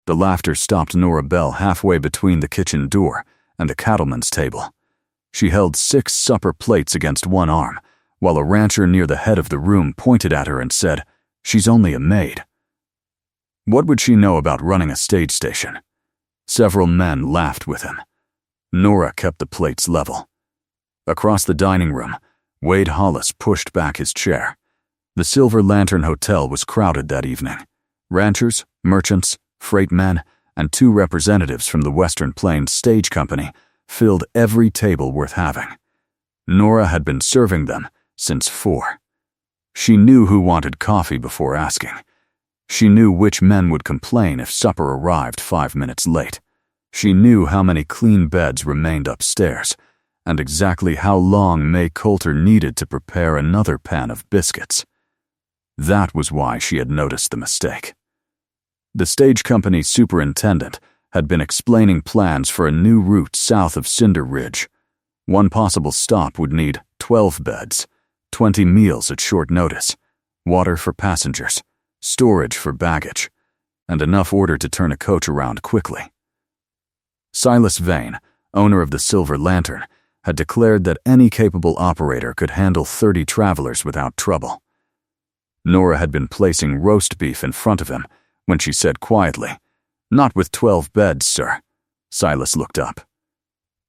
The laughter stopped Nora Bell halfway between the kitchen door and the cattleman's table. She held 6 supper plates against one arm, while a rancher near the head of the room pointed at her and said, "She's only a maid." What would she know about running a stage station? Several men laughed with him. Nora kept the plates level. Across the dining room, Wade Hollis pushed back his chair. The Silver Lantern Hotel was crowded that evening. Ranchers, merchants, freight men, and 2 representatives from the Western Plains Stage Company filled every table worth having. Nora had been serving them since 4. She knew who wanted coffee before asking. She knew which men would complain if supper arrived 5 minutes late. She knew how many clean beds remained upstairs, and exactly how long May Coulter needed to prepare another pan of biscuits. That was why she had noticed the mistake. The stage company's superintendent had been explaining plans for a new route south of Cinder Ridge. One possible stop would need 12 beds, 20 meals at short notice, water for passengers, storage for baggage, and enough order to turn a coach around quickly. Silas Vane, owner of the Silver Lantern, had declared that any capable operator could handle 30 travelers without trouble. Nora had been placing roast beef in front of him when she said quietly, "Not with 12 beds, sir." Silas looked up.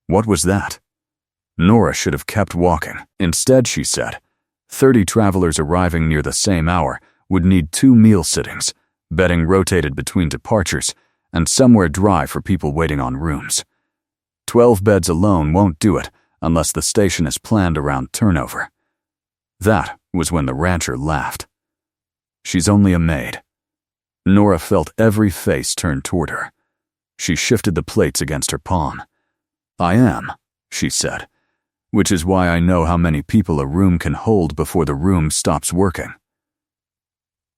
What was that? Nora should have kept walking. Instead, she said, 30 travelers arriving near the same hour would need 2 meal sittings, bedding rotated between departures, and somewhere dry for people waiting on rooms. 12 beds alone won't do it unless the station is planned around turnover. That was when the rancher laughed. "She's only a maid." Nora felt every face turn toward her. She shifted the plates against her palm. "I am," she said, "which is why I know how many people a room can hold before the room stops working."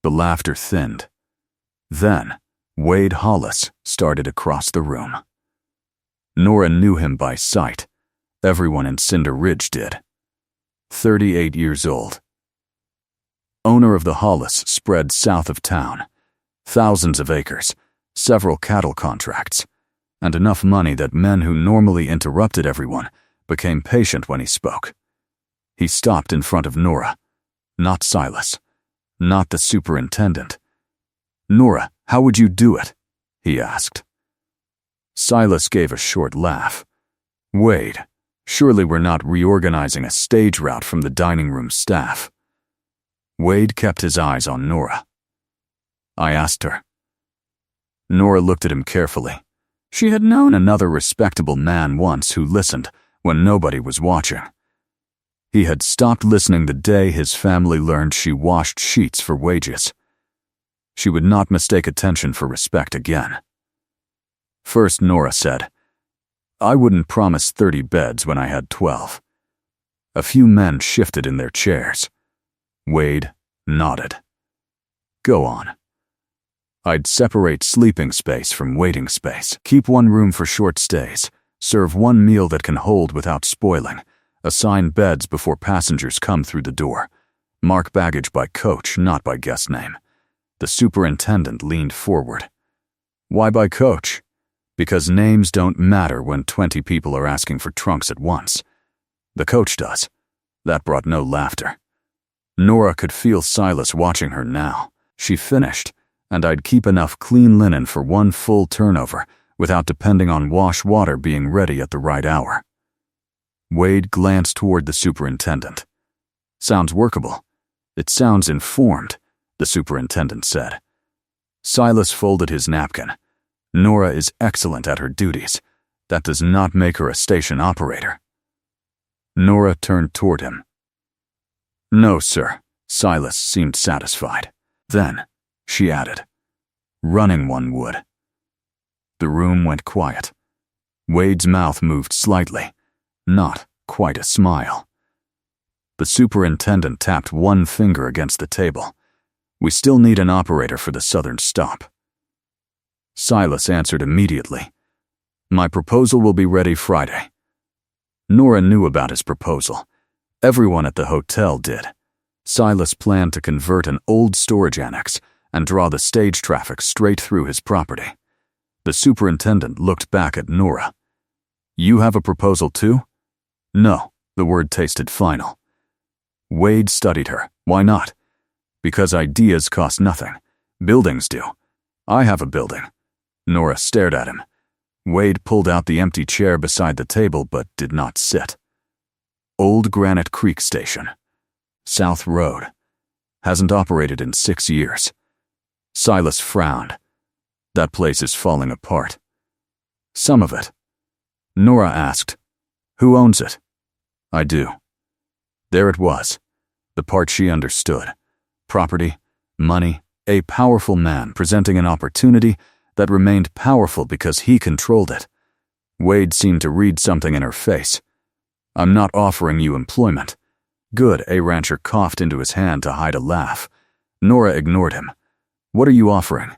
The laughter thinned. Then, Wade Hollis started across the room. Nora knew him by sight. Everyone in Cinder Ridge did. 38 years old. Owner of the Hollis spread south of town. Thousands of acres, several cattle contracts, and enough money that men who normally interrupted everyone became patient when he spoke. He stopped in front of Nora. Not Silas. Not the superintendent. "Nora, how would you do it?" he asked. Silas gave a short laugh. "Wade, surely we're not reorganizing a stage route from the dining room staff." Wade kept his eyes on Nora. "I asked her." Nora looked at him carefully. She had known another respectable man once who listened when nobody was watching. He had stopped listening the day his family learned she washed sheets for wages. She would not mistake attention for respect again. First, Nora said, "I wouldn't promise 30 beds when I had 12. A few men shifted in their chairs. Wade nodded. "Go on." "I'd separate sleeping space from waiting space. Keep one room for short stays. Serve one meal that can hold without spoiling. Assign beds before passengers come through the door. Mark baggage by coach, not by guest name." The superintendent leaned forward. "Why by coach?" "Because names don't matter when 20 people are asking for trunks at once. The coach does." That brought no laughter. Nora could feel Silas watching her now. She finished, and I'd keep enough clean linen for one full turnover without depending on wash water being ready at the right hour. Wade glanced toward the superintendent. "Sounds workable. It sounds informed," the superintendent said. Silas folded his napkin. "Nora is excellent at her duties. That does not make her a station operator." Nora turned toward him. "No, sir." Silas seemed satisfied. Then, she added, "Running one would." The room went quiet. Wade's mouth moved slightly, not quite a smile. The superintendent tapped one finger against the table. "We still need an operator for the southern stop." Silas answered immediately, "My proposal will be ready Friday." Nora knew about his proposal. Everyone at the hotel did. Silas planned to convert an old storage annex and draw the stage traffic straight through his property. The superintendent looked back at Nora. You have a proposal too? No, the word tasted final. Wade studied her. Why not? Because ideas cost nothing. Buildings do. I have a building. Nora stared at him. Wade pulled out the empty chair beside the table but did not sit. Old Granite Creek Station. South Road. Hasn't operated in 6 years. Silas frowned. That place is falling apart. Some of it. Nora asked, Who owns it? I do. There it was. The part she understood. Property, money, a powerful man presenting an opportunity that remained powerful because he controlled it. Wade seemed to read something in her face. I'm not offering you employment. Good, a rancher coughed into his hand to hide a laugh. Nora ignored him. What are you offering?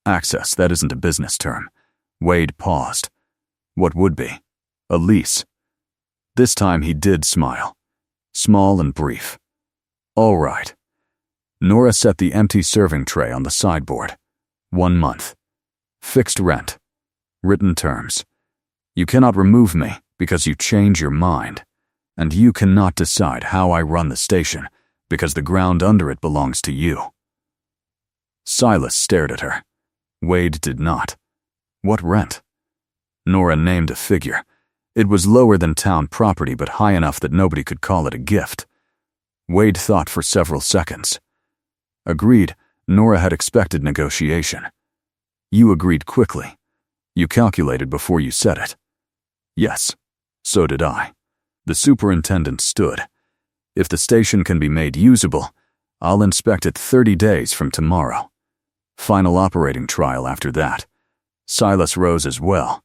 Access, that isn't a business term. Wade paused. What would be? A lease. This time he did smile. Small and brief. All right. Nora set the empty serving tray on the sideboard. 1 month. Fixed rent. Written terms. You cannot remove me because you change your mind. And you cannot decide how I run the station because the ground under it belongs to you. Silas stared at her. Wade did not. What rent? Nora named a figure. It was lower than town property but high enough that nobody could call it a gift. Wade thought for several seconds. Agreed, Nora had expected negotiation. You agreed quickly. You calculated before you said it. Yes, so did I. The superintendent stood. If the station can be made usable, I'll inspect it 30 days from tomorrow. Final operating trial after that. Silas rose as well.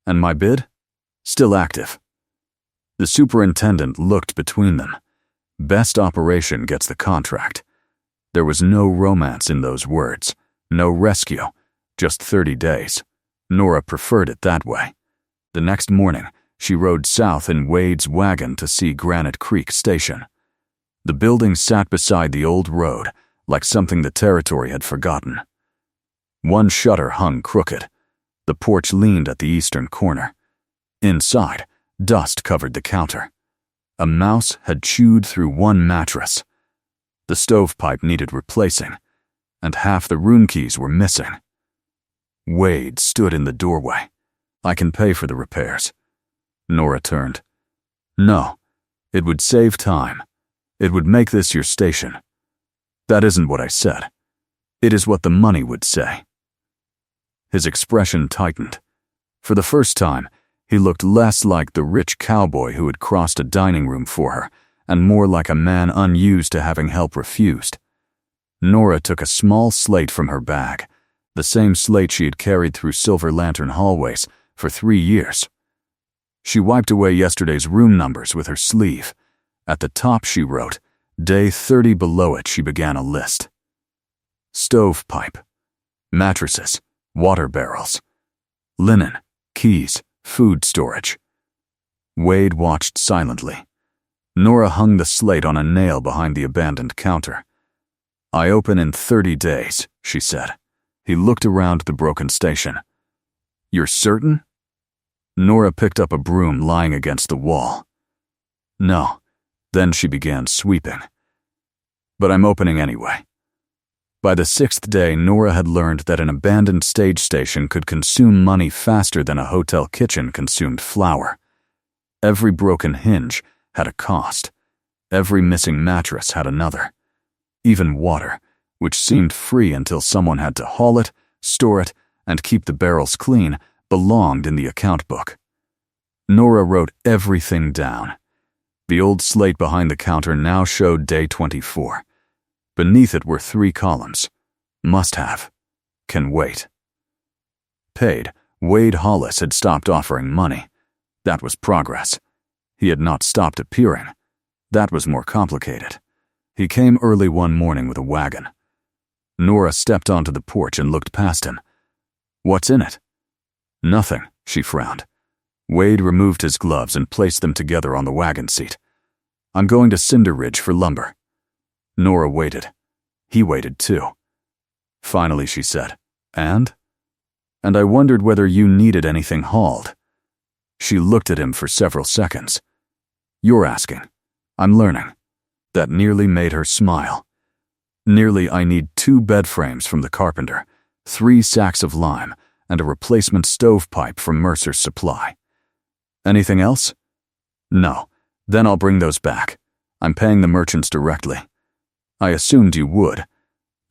And my bid? Still active. The superintendent looked between them. Best operation gets the contract. There was no romance in those words. No rescue. Just 30 days. Nora preferred it that way. The next morning, she rode south in Wade's wagon to see Granite Creek Station. The building sat beside the old road, like something the territory had forgotten. One shutter hung crooked. The porch leaned at the eastern corner. Inside, dust covered the counter. A mouse had chewed through one mattress. The stovepipe needed replacing, and half the room keys were missing. Wade stood in the doorway. I can pay for the repairs. Nora turned. No, it would save time. It would make this your station. That isn't what I said. It is what the money would say. His expression tightened. For the first time, he looked less like the rich cowboy who had crossed a dining room for her, and more like a man unused to having help refused. Nora took a small slate from her bag, the same slate she had carried through Silver Lantern hallways for 3 years. She wiped away yesterday's room numbers with her sleeve. At the top she wrote, Day 30 below it she began a list. Stovepipe. Mattresses. Water barrels. Linen. Keys. Food storage. Wade watched silently. Nora hung the slate on a nail behind the abandoned counter. I open in 30 days, she said. He looked around the broken station. You're certain? Nora picked up a broom lying against the wall. No. Then she began sweeping. But I'm opening anyway. By the 6th day, Nora had learned that an abandoned stage station could consume money faster than a hotel kitchen consumed flour. Every broken hinge had a cost. Every missing mattress had another. Even water, which seemed free until someone had to haul it, store it, and keep the barrels clean, belonged in the account book. Nora wrote everything down. The old slate behind the counter now showed day 24. Beneath it were 3 columns. Must have. Can wait. Paid. Wade Hollis had stopped offering money. That was progress. He had not stopped appearing. That was more complicated. He came early one morning with a wagon. Nora stepped onto the porch and looked past him. What's in it? Nothing, she frowned. Wade removed his gloves and placed them together on the wagon seat. I'm going to Cinder Ridge for lumber. Nora waited. He waited too. Finally, she said, And? and I wondered whether you needed anything hauled. She looked at him for several seconds. You're asking. I'm learning. That nearly made her smile. Nearly I need 2 bed frames from the carpenter, 3 sacks of lime, and a replacement stovepipe from Mercer's Supply. Anything else? No. Then I'll bring those back. I'm paying the merchants directly. I assumed you would.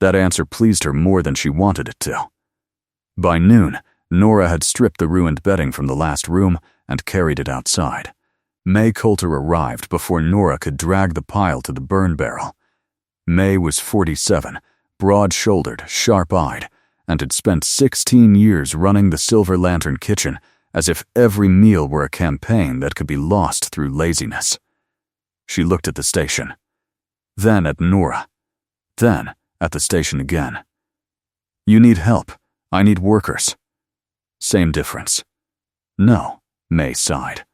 That answer pleased her more than she wanted it to. By noon, Nora had stripped the ruined bedding from the last room and carried it outside. May Coulter arrived before Nora could drag the pile to the burn barrel. May was 47, broad-shouldered, sharp-eyed, and had spent 16 years running the Silver Lantern kitchen as if every meal were a campaign that could be lost through laziness. She looked at the station, then at Nora, then at the station again. You need help. I need workers. Same difference. No, May sighed.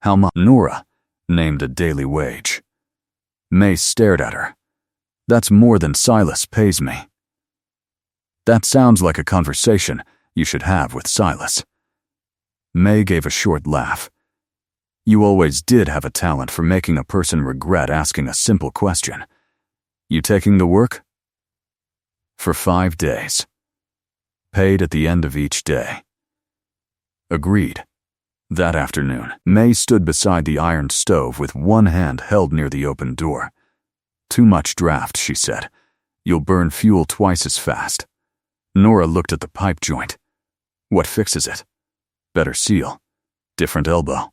How much? Nora named a daily wage. May stared at her. That's more than Silas pays me. That sounds like a conversation you should have with Silas. May gave a short laugh. You always did have a talent for making a person regret asking a simple question. You taking the work? For 5 days. Paid at the end of each day. Agreed. That afternoon, May stood beside the iron stove with one hand held near the open door. Too much draft, she said. You'll burn fuel twice as fast. Nora looked at the pipe joint. What fixes it? Better seal. Different elbow.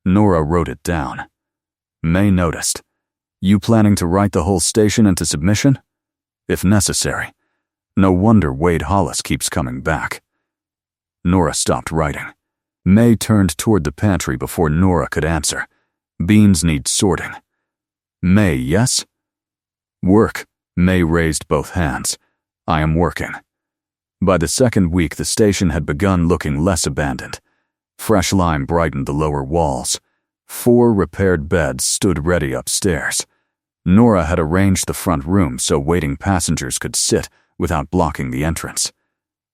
Nora wrote it down. May noticed. You planning to write the whole station into submission? If necessary. No wonder Wade Hollis keeps coming back. Nora stopped writing. May turned toward the pantry before Nora could answer. Beans need sorting. May, yes? Work. May raised both hands. I am working. By the second week, the station had begun looking less abandoned. Fresh lime brightened the lower walls. 4 repaired beds stood ready upstairs. Nora had arranged the front room so waiting passengers could sit without blocking the entrance.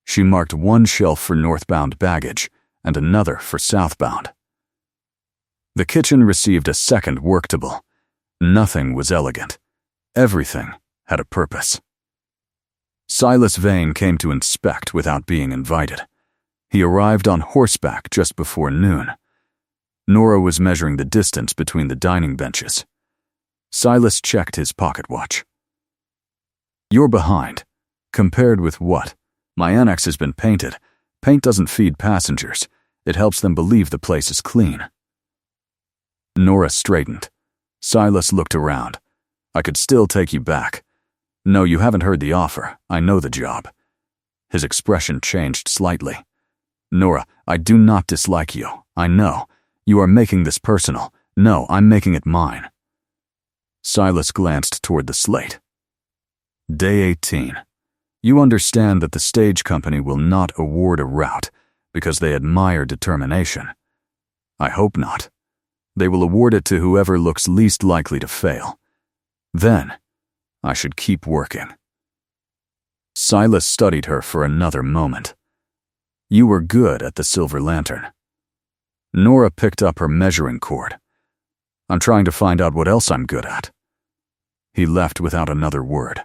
She marked 1 shelf for northbound baggage and another for southbound. The kitchen received a second worktable. Nothing was elegant. Everything had a purpose. Silas Vane came to inspect without being invited. He arrived on horseback just before noon. Nora was measuring the distance between the dining benches. Silas checked his pocket watch. You're behind. Compared with what? My annex has been painted. Paint doesn't feed passengers. It helps them believe the place is clean. Nora straightened. Silas looked around. I could still take you back. No, you haven't heard the offer. I know the job. His expression changed slightly. Nora, I do not dislike you. I know. You are making this personal. No, I'm making it mine. Silas glanced toward the slate. Day 18. You understand that the stage company will not award a route because they admire determination. I hope not. They will award it to whoever looks least likely to fail. Then, I should keep working. Silas studied her for another moment. You were good at the Silver Lantern. Nora picked up her measuring cord. I'm trying to find out what else I'm good at. He left without another word.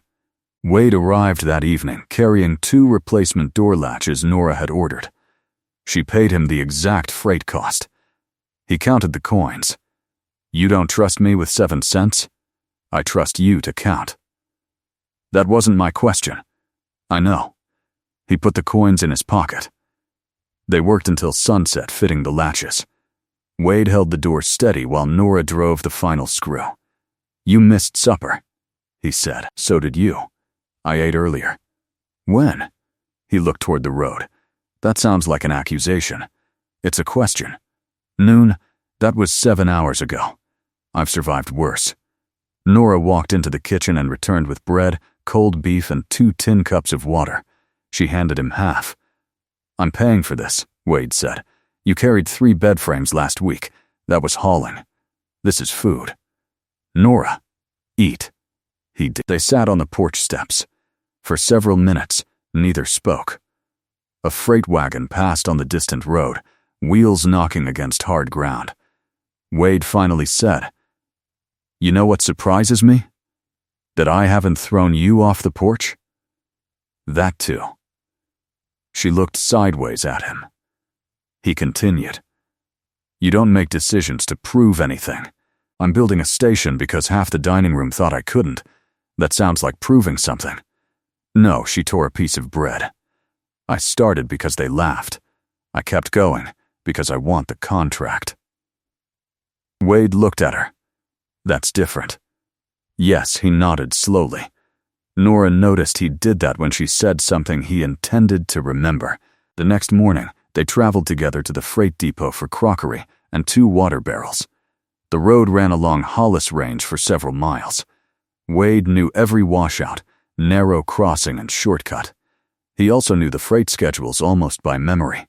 Wade arrived that evening carrying 2 replacement door latches Nora had ordered. She paid him the exact freight cost. He counted the coins. You don't trust me with 7 cents? I trust you to count. That wasn't my question. I know. He put the coins in his pocket. They worked until sunset fitting the latches. Wade held the door steady while Nora drove the final screw. You missed supper, he said. So did you. I ate earlier. When? He looked toward the road. That sounds like an accusation. It's a question. Noon, that was 7 hours ago. I've survived worse. Nora walked into the kitchen and returned with bread, cold beef, and 2 tin cups of water. She handed him half. I'm paying for this, Wade said. You carried 3 bed frames last week. That was hauling. This is food. Nora, eat. He did. They sat on the porch steps. For several minutes, neither spoke. A freight wagon passed on the distant road, wheels knocking against hard ground. Wade finally said, "You know what surprises me? That I haven't thrown you off the porch?" "That too." She looked sideways at him. He continued, "You don't make decisions to prove anything. I'm building a station because half the dining room thought I couldn't. That sounds like proving something." "No," she tore a piece of bread. "I started because they laughed. I kept going because I want the contract." Wade looked at her. "That's different." "Yes," he nodded slowly. Nora noticed he did that when she said something he intended to remember. The next morning, they traveled together to the freight depot for crockery and 2 water barrels. The road ran along Hollis Range for several miles. Wade knew every washout, narrow crossing, and shortcut. He also knew the freight schedules almost by memory.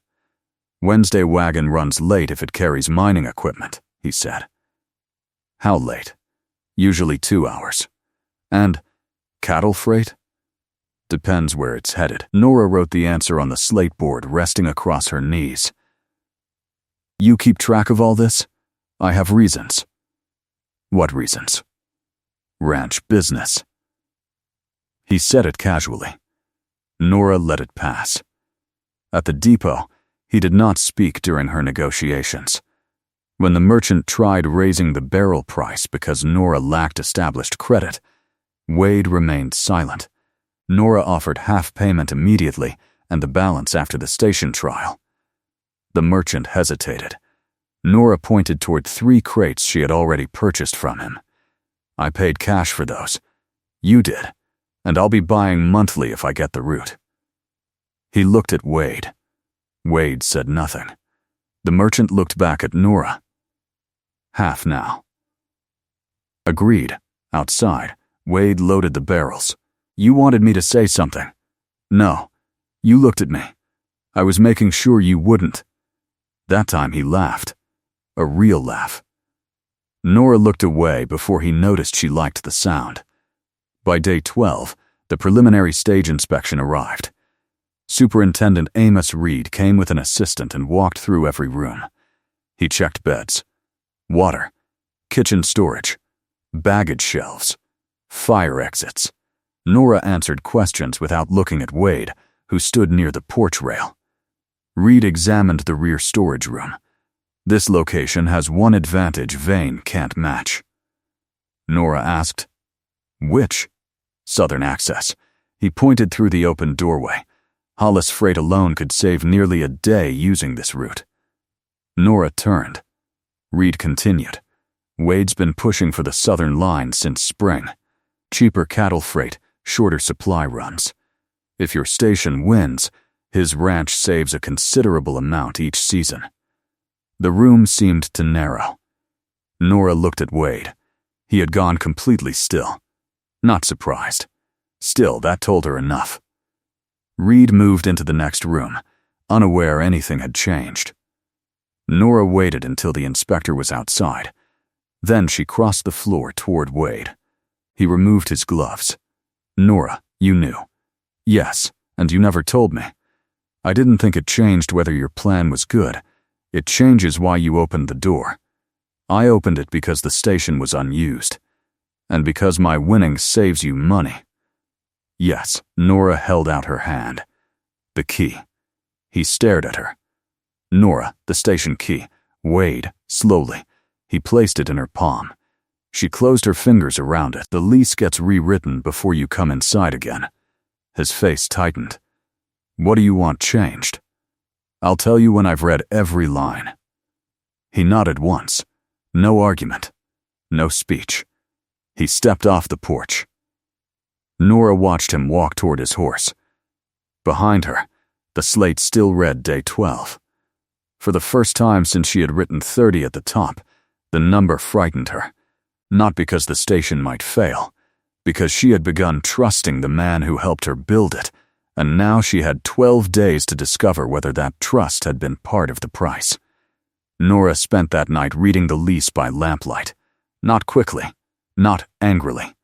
"Wednesday wagon runs late if it carries mining equipment," he said. "How late?" "Usually 2 hours. "And cattle freight?" "Depends where it's headed." Nora wrote the answer on the slate board resting across her knees. "You keep track of all this?" "I have reasons." "What reasons?" "Ranch business." He said it casually. Nora let it pass. At the depot, he did not speak during her negotiations. When the merchant tried raising the barrel price because Nora lacked established credit, Wade remained silent. Nora offered half payment immediately and the balance after the station trial. The merchant hesitated. Nora pointed toward 3 crates she had already purchased from him. "I paid cash for those. You did, and I'll be buying monthly if I get the route." He looked at Wade. Wade said nothing. The merchant looked back at Nora. "Half now." Agreed. Outside, Wade loaded the barrels. "You wanted me to say something." "No. You looked at me. I was making sure you wouldn't." That time he laughed. A real laugh. Nora looked away before he noticed she liked the sound. By day 12, the preliminary stage inspection arrived. Superintendent Amos Reed came with an assistant and walked through every room. He checked beds, water, kitchen storage, baggage shelves, fire exits. Nora answered questions without looking at Wade, who stood near the porch rail. Reed examined the rear storage room. "This location has one advantage Vane can't match." Nora asked, "Which?" "Southern access." He pointed through the open doorway. Hollis Freight alone could save nearly a day using this route. Nora turned. Reed continued. "Wade's been pushing for the southern line since spring. Cheaper cattle freight, shorter supply runs. If your station wins, his ranch saves a considerable amount each season." The room seemed to narrow. Nora looked at Wade. He had gone completely still. Not surprised. Still, that told her enough. Reed moved into the next room, unaware anything had changed. Nora waited until the inspector was outside. Then she crossed the floor toward Wade. He removed his gloves. "Nora, you knew." "Yes, and you never told me." "I didn't think it changed whether your plan was good. It changes why you opened the door. I opened it because the station was unused. And because my winnings saves you money." "Yes." Nora held out her hand. "The key." He stared at her. "Nora, the station key." Wade, slowly. He placed it in her palm. She closed her fingers around it. "The lease gets rewritten before you come inside again." His face tightened. "What do you want changed?" "I'll tell you when I've read every line." He nodded once. No argument. No speech. He stepped off the porch. Nora watched him walk toward his horse. Behind her, the slate still read day 12. For the first time since she had written 30 at the top, the number frightened her. Not because the station might fail, because she had begun trusting the man who helped her build it, and now she had 12 days to discover whether that trust had been part of the price. Nora spent that night reading the lease by lamplight. Not quickly, not angrily.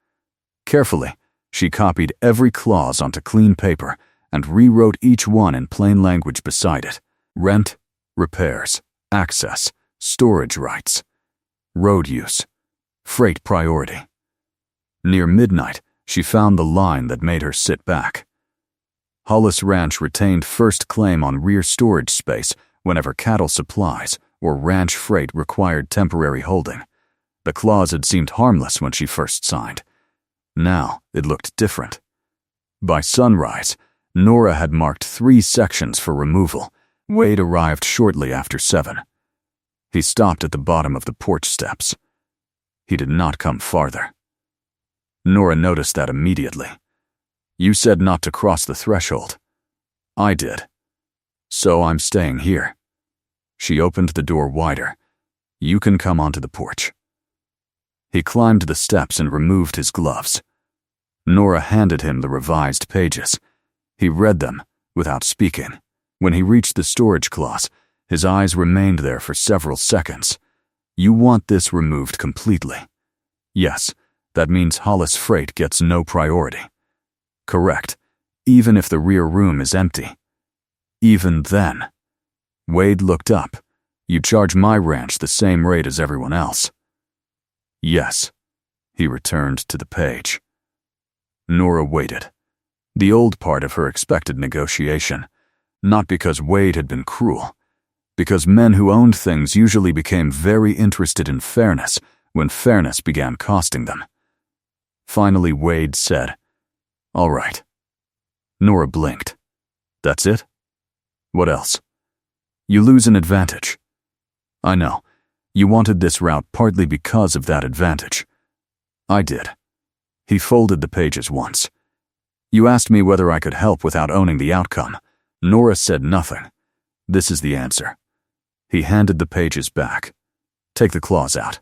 Carefully, she copied every clause onto clean paper and rewrote each one in plain language beside it. Rent, repairs, access, storage rights, road use, freight priority. Near midnight, she found the line that made her sit back. Hollis Ranch retained first claim on rear storage space whenever cattle supplies or ranch freight required temporary holding. The clause had seemed harmless when she first signed. Now it looked different. By sunrise, Nora had marked 3 sections for removal. Wade arrived shortly after 7. He stopped at the bottom of the porch steps. He did not come farther. Nora noticed that immediately. You said not to cross the threshold. I did. So I'm staying here. She opened the door wider. You can come onto the porch. He climbed the steps and removed his gloves. Nora handed him the revised pages. He read them without speaking. When he reached the storage clause, his eyes remained there for several seconds. You want this removed completely. Yes, that means Hollis Freight gets no priority. Correct, even if the rear room is empty. Even then. Wade looked up. You charge my ranch the same rate as everyone else. Yes. He returned to the page. Nora waited. The old part of her expected negotiation. Not because Wade had been cruel. Because men who owned things usually became very interested in fairness when fairness began costing them. Finally, Wade said, All right. Nora blinked. That's it? What else? You lose an advantage. I know. You wanted this route partly because of that advantage. I did. He folded the pages once. You asked me whether I could help without owning the outcome. Nora said nothing. This is the answer. He handed the pages back. Take the clause out.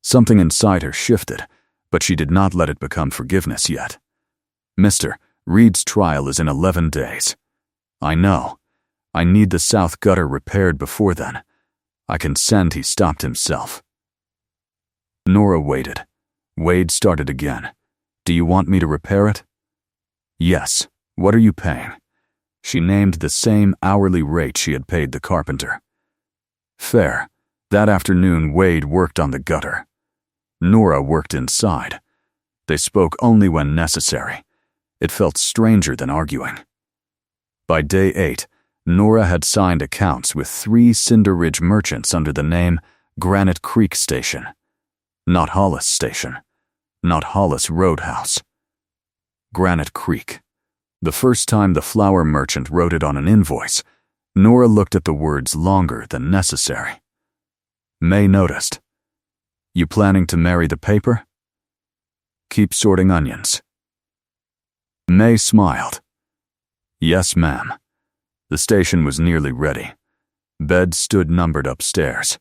Something inside her shifted, but she did not let it become forgiveness yet. Mister, Reed's trial is in 11 days. I know. I need the south gutter repaired before then. I can send he stopped himself. Nora waited. Wade started again. Do you want me to repair it? Yes. What are you paying? She named the same hourly rate she had paid the carpenter. Fair. That afternoon, Wade worked on the gutter. Nora worked inside. They spoke only when necessary. It felt stranger than arguing. By day 8, Nora had signed accounts with 3 Cinder Ridge merchants under the name Granite Creek Station. Not Hollis Station. Not Hollis Roadhouse. Granite Creek. The first time the flour merchant wrote it on an invoice, Nora looked at the words longer than necessary. May noticed. You planning to marry the paper? Keep sorting onions. May smiled. Yes, ma'am. The station was nearly ready. Beds stood numbered upstairs.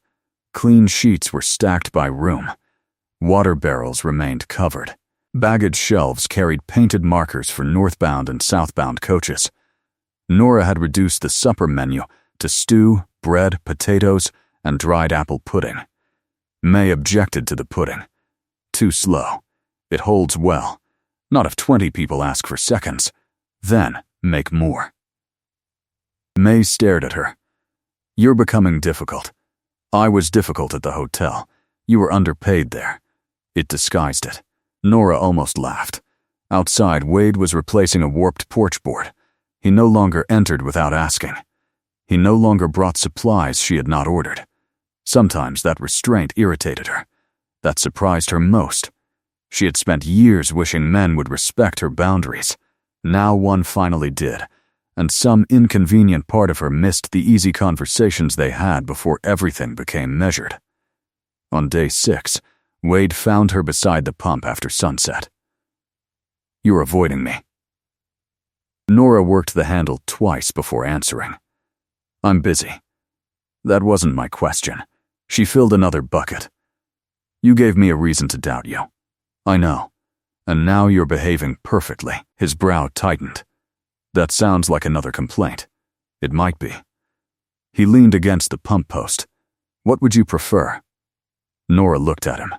Clean sheets were stacked by room. Water barrels remained covered. Baggage shelves carried painted markers for northbound and southbound coaches. Nora had reduced the supper menu to stew, bread, potatoes, and dried apple pudding. May objected to the pudding. Too slow. It holds well. Not if 20 people ask for seconds. Then make more. May stared at her. You're becoming difficult. I was difficult at the hotel. You were underpaid there. It disguised it. Nora almost laughed. Outside, Wade was replacing a warped porch board. He no longer entered without asking. He no longer brought supplies she had not ordered. Sometimes that restraint irritated her. That surprised her most. She had spent years wishing men would respect her boundaries. Now one finally did, and some inconvenient part of her missed the easy conversations they had before everything became measured. On day 6, Wade found her beside the pump after sunset. You're avoiding me. Nora worked the handle twice before answering. I'm busy. That wasn't my question. She filled another bucket. You gave me a reason to doubt you. I know. And now you're behaving perfectly. His brow tightened. That sounds like another complaint. It might be. He leaned against the pump post. What would you prefer? Nora looked at him.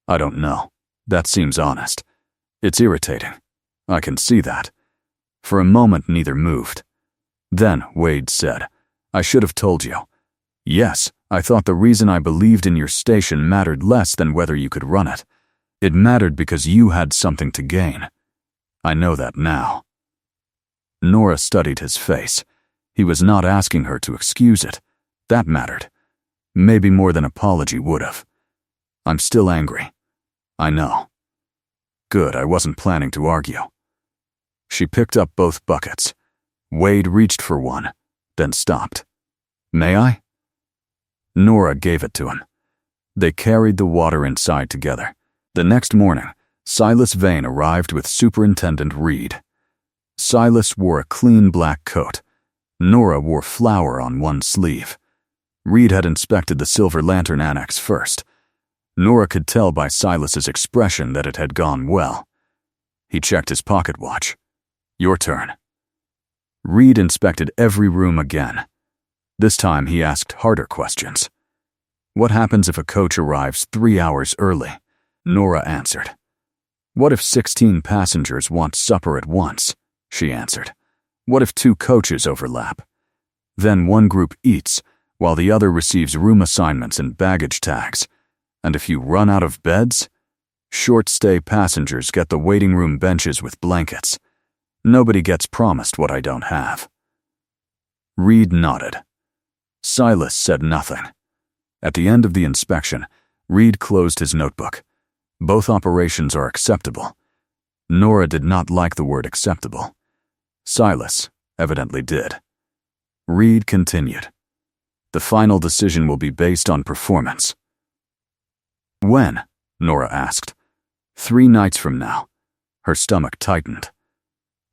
I don't know. That seems honest. It's irritating. I can see that. For a moment, neither moved. Then Wade said, "I should have told you. Yes, I thought the reason I believed in your station mattered less than whether you could run it. It mattered because you had something to gain. I know that now." Nora studied his face. He was not asking her to excuse it. That mattered. Maybe more than apology would have. "I'm still angry. I know." "Good, I wasn't planning to argue." She picked up both buckets. Wade reached for one, then stopped. "May I?" Nora gave it to him. They carried the water inside together. The next morning, Silas Vane arrived with Superintendent Reed. Silas wore a clean black coat. Nora wore flour on one sleeve. Reed had inspected the Silver Lantern Annex first. Nora could tell by Silas's expression that it had gone well. He checked his pocket watch. "Your turn." Reed inspected every room again. This time he asked harder questions. "What happens if a coach arrives 3 hours early?" Nora answered. "What if 16 passengers want supper at once?" She answered. "What if 2 coaches overlap? Then one group eats, while the other receives room assignments and baggage tags. And if you run out of beds? Short-stay passengers get the waiting room benches with blankets. Nobody gets promised what I don't have." Reed nodded. Silas said nothing. At the end of the inspection, Reed closed his notebook. Both operations are acceptable. Nora did not like the word acceptable. Silas evidently did. Reed continued. "The final decision will be based on performance." "When?" Nora asked. 3 nights from now." Her stomach tightened.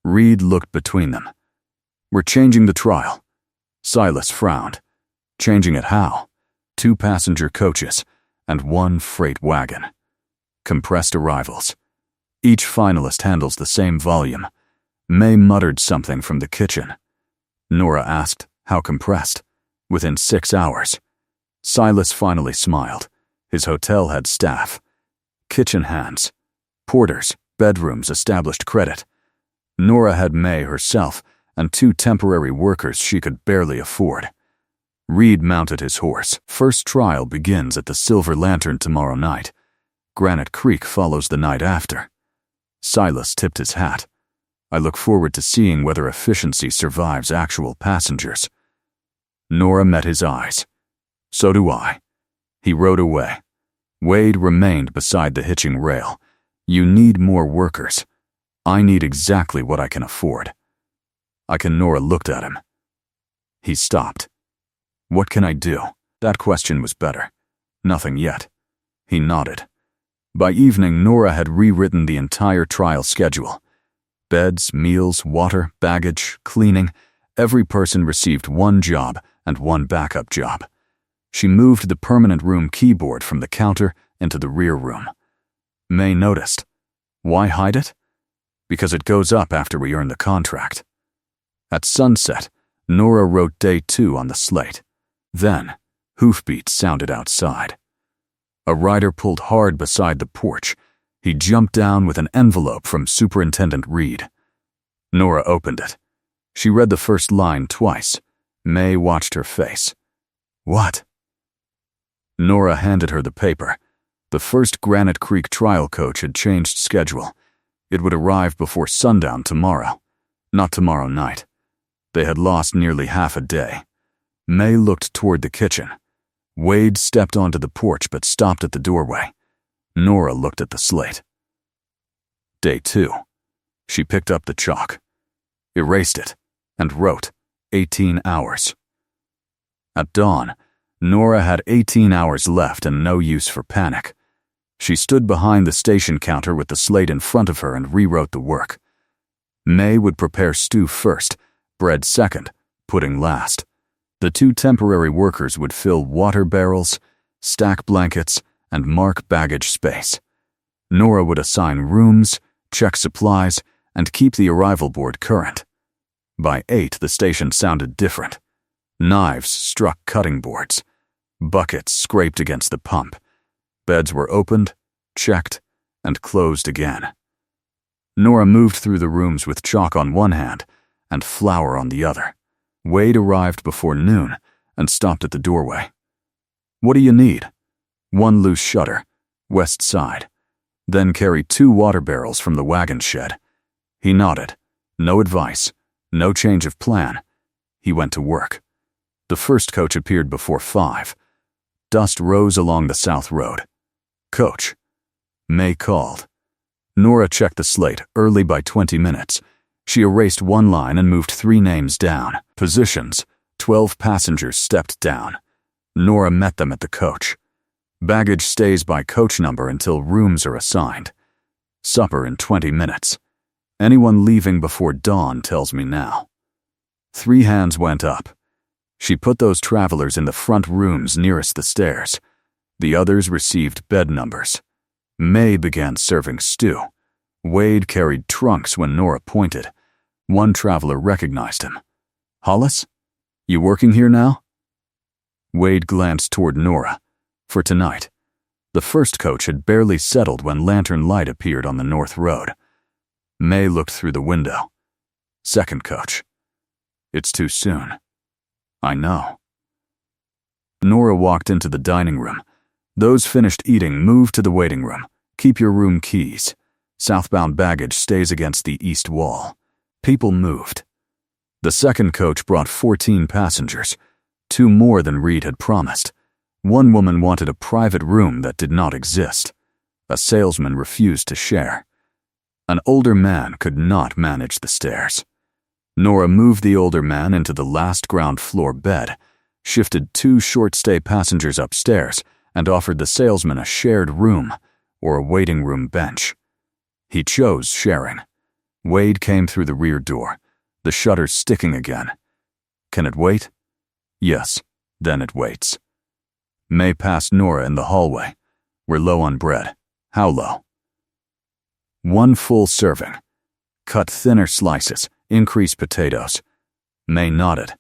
Reed looked between them. "We're changing the trial." Silas frowned. "Changing it how?" 2 passenger coaches and 1 freight wagon. Compressed arrivals. Each finalist handles the same volume. May muttered something from the kitchen. Nora asked, "How compressed?" "Within 6 hours." Silas finally smiled. His hotel had staff. Kitchen hands. Porters, bedrooms, established credit. Nora had May herself and 2 temporary workers she could barely afford. Reed mounted his horse. "First trial begins at the Silver Lantern tomorrow night. Granite Creek follows the night after." Silas tipped his hat. "I look forward to seeing whether efficiency survives actual passengers." Nora met his eyes. "So do I." He rode away. Wade remained beside the hitching rail. "You need more workers. I need exactly what I can afford." Nora looked at him. He stopped. "What can I do?" That question was better. "Nothing yet." He nodded. By evening, Nora had rewritten the entire trial schedule. Beds, meals, water, baggage, cleaning. Every person received 1 job and 1 backup job. She moved the permanent room keyboard from the counter into the rear room. May noticed. "Why hide it?" "Because it goes up after we earn the contract." At sunset, Nora wrote day 2 on the slate. Then, hoofbeats sounded outside. A rider pulled hard beside the porch. He jumped down with an envelope from Superintendent Reed. Nora opened it. She read the first line twice. May watched her face. "What?" Nora handed her the paper. The first Granite Creek trial coach had changed schedule. It would arrive before sundown tomorrow, not tomorrow night. They had lost nearly half a day. May looked toward the kitchen. Wade stepped onto the porch but stopped at the doorway. Nora looked at the slate. Day 2. She picked up the chalk, erased it, and wrote 18 hours. At dawn, Nora had 18 hours left and no use for panic. She stood behind the station counter with the slate in front of her and rewrote the work. May would prepare stew first, bread second, pudding last. The 2 temporary workers would fill water barrels, stack blankets, and mark baggage space. Nora would assign rooms, check supplies, and keep the arrival board current. By 8, the station sounded different. Knives struck cutting boards. Buckets scraped against the pump. Beds were opened, checked, and closed again. Nora moved through the rooms with chalk on one hand and flour on the other. Wade arrived before noon and stopped at the doorway. "What do you need?" "One loose shutter, west side." Then carried 2 water barrels from the wagon shed. He nodded. No advice, no change of plan. He went to work. The first coach appeared before 5. Dust rose along the south road. "Coach." May called. Nora checked the slate early by 20 minutes. She erased one line and moved 3 names down. Positions. 12 passengers stepped down. Nora met them at the coach. Baggage stays by coach number until rooms are assigned. Supper in 20 minutes. Anyone leaving before dawn tells me now. 3 hands went up. She put those travelers in the front rooms nearest the stairs. The others received bed numbers. May began serving stew. Wade carried trunks when Nora pointed. One traveler recognized him. "Hollis? You working here now?" Wade glanced toward Nora. For tonight. The first coach had barely settled when lantern light appeared on the north road. May looked through the window. "Second coach." "It's too soon." "I know." Nora walked into the dining room. Those finished eating moved to the waiting room. "Keep your room keys. Southbound baggage stays against the east wall." People moved. The second coach brought 14 passengers, 2 more than Reed had promised. One woman wanted a private room that did not exist. A salesman refused to share. An older man could not manage the stairs. Nora moved the older man into the last ground floor bed, shifted 2 short-stay passengers upstairs, and offered the salesman a shared room or a waiting room bench. He chose sharing. Wade came through the rear door, the shutters sticking again. "Can it wait?" "Yes, then it waits." May passed Nora in the hallway. "We're low on bread." "How low?" "1 full serving. Cut thinner slices, increase potatoes." May nodded.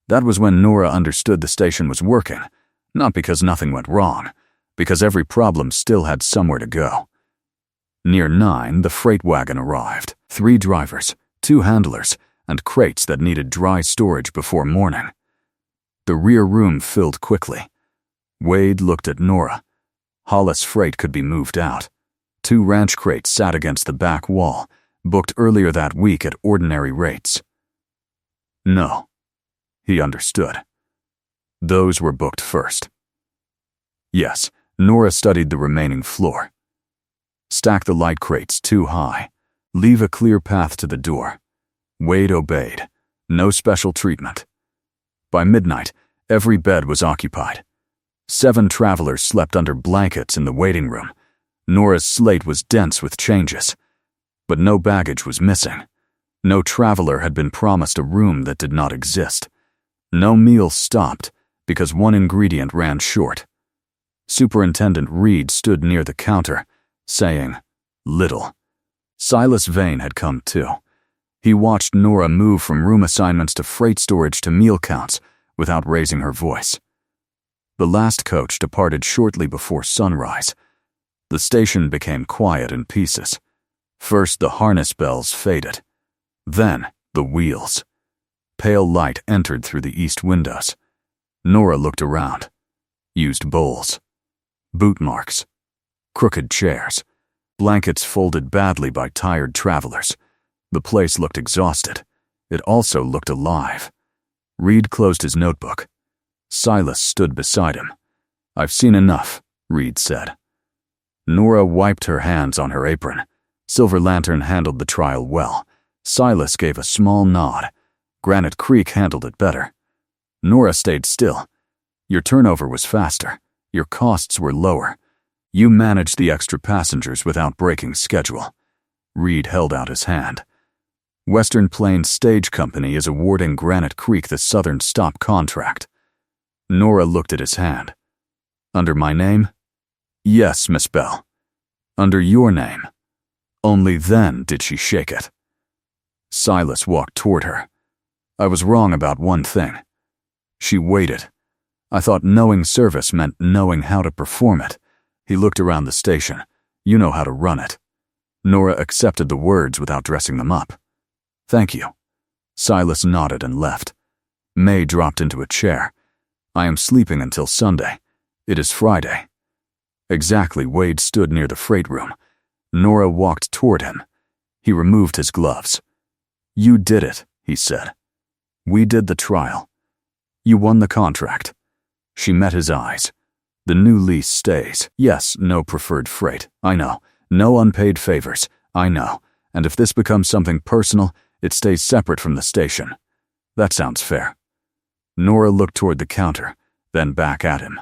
That was when Nora understood the station was working, not because nothing went wrong, because every problem still had somewhere to go. Near 9, the freight wagon arrived. 3 drivers, 2 handlers, and crates that needed dry storage before morning. The rear room filled quickly. Wade looked at Nora. Hollis freight could be moved out. 2 ranch crates sat against the back wall, booked earlier that week at ordinary rates. No. He understood. Those were booked first. Yes, Nora studied the remaining floor. Stack the light crates 2 high. Leave a clear path to the door. Wade obeyed. No special treatment. By midnight, every bed was occupied. 7 travelers slept under blankets in the waiting room. Nora's slate was dense with changes. But no baggage was missing. No traveler had been promised a room that did not exist. No meal stopped because one ingredient ran short. Superintendent Reed stood near the counter, saying, "Little." Silas Vane had come too. He watched Nora move from room assignments to freight storage to meal counts without raising her voice. The last coach departed shortly before sunrise. The station became quiet in pieces. First the harness bells faded. Then the wheels. Pale light entered through the east windows. Nora looked around. Used bowls. Boot marks. Crooked chairs. Blankets folded badly by tired travelers. The place looked exhausted. It also looked alive. Reed closed his notebook. Silas stood beside him. "I've seen enough," Reed said. Nora wiped her hands on her apron. Silver Lantern handled the trial well. Silas gave a small nod. Granite Creek handled it better. Nora stayed still. "Your turnover was faster. Your costs were lower. You managed the extra passengers without breaking schedule." Reed held out his hand. "Western Plains Stage Company is awarding Granite Creek the Southern Stop contract." Nora looked at his hand. "Under my name?" "Yes, Miss Bell." "Under your name?" Only then did she shake it. Silas walked toward her. "I was wrong about one thing." She waited. "I thought knowing service meant knowing how to perform it." He looked around the station. "You know how to run it." Nora accepted the words without dressing them up. Thank you. Silas nodded and left. May dropped into a chair. I am sleeping until Sunday. It is Friday. Exactly. Wade stood near the freight room. Nora walked toward him. He removed his gloves. You did it, he said. We did the trial. You won the contract. She met his eyes. The new lease stays. Yes, no preferred freight. I know. No unpaid favors. I know. And if this becomes something personal, it stays separate from the station. That sounds fair. Nora looked toward the counter, then back at him.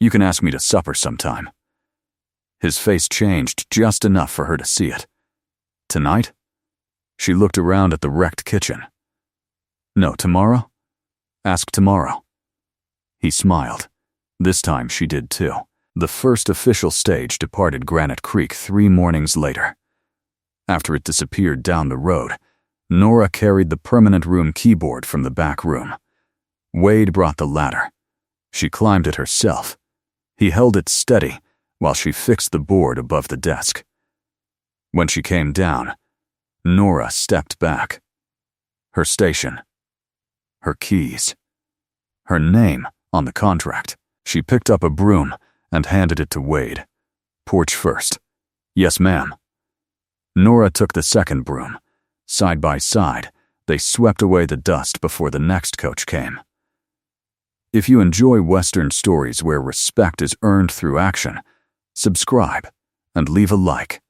You can ask me to supper sometime. His face changed just enough for her to see it. Tonight? She looked around at the wrecked kitchen. No, tomorrow? Ask tomorrow. He smiled. This time she did too. The first official stage departed Granite Creek 3 mornings later. After it disappeared down the road, Nora carried the permanent room keyboard from the back room. Wade brought the ladder. She climbed it herself. He held it steady while she fixed the board above the desk. When she came down, Nora stepped back. Her station. Her keys. Her name on the contract. She picked up a broom and handed it to Wade. Porch first. Yes, ma'am. Nora took the second broom. Side by side, they swept away the dust before the next coach came. If you enjoy Western stories where respect is earned through action, subscribe and leave a like.